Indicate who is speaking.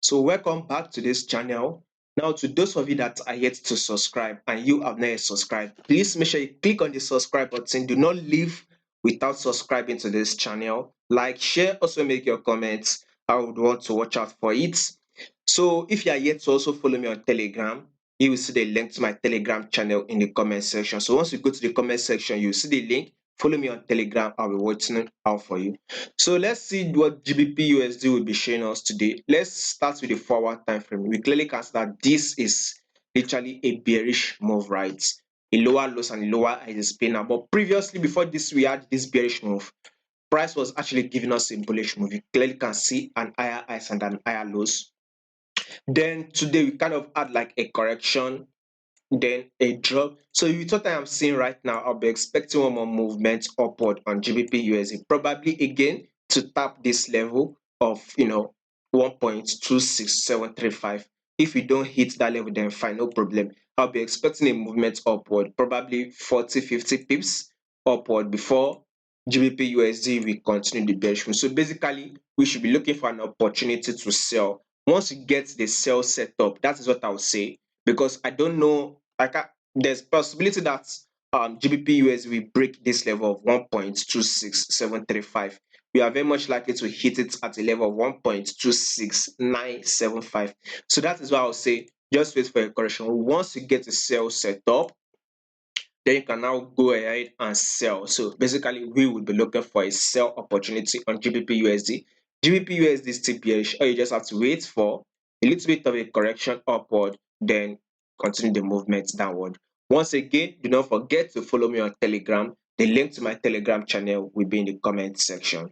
Speaker 1: So welcome back to this channel. Now, to those of you that are yet to subscribe and you have not yet subscribed, please make sure you click on the subscribe button. Do not leave without subscribing to this channel. Like, share, also make your comments. I would want to watch out for it. So if you are yet to also follow me on Telegram, you will see the link to my Telegram channel in the comment section. So once you go to the comment section, you will see the link. Follow me on Telegram. I'll be watching out for you. So let's see what GBPUSD will be showing us today. Let's start with the forward time frame. We clearly can see that this is literally a bearish move, right? A lower lows and a lower highs is paying out. But previously, before this, we had this bearish move. Price was actually giving us a bullish move. You clearly can see an higher highs and an higher lows. Then today we kind of had like a correction, then a drop. So with what I am seeing right now, I'll be expecting one more movement upward on GBP probably again to tap this level of 1.26735. If we don't hit that level, then fine, no problem. I'll be expecting a movement upward, probably 40-50 pips upward before GBPUSD will continue the bearish move. So basically, we should be looking for an opportunity to sell. Once you get the sell set up, that is what I would say, because I don't know, there's possibility that GBPUSD will break this level of 1.26735. We are very much likely to hit it at a level of 1.26975. So that is why I'll say just wait for a correction. Once you get the sell set up, then you can now go ahead and sell. So basically, we will be looking for a sell opportunity on GBPUSD. GBPUSD is still bearish, or you just have to wait for a little bit of a correction upward, then continue the movement downward. Once again, do not forget to follow me on Telegram. The link to my Telegram channel will be in the comment section.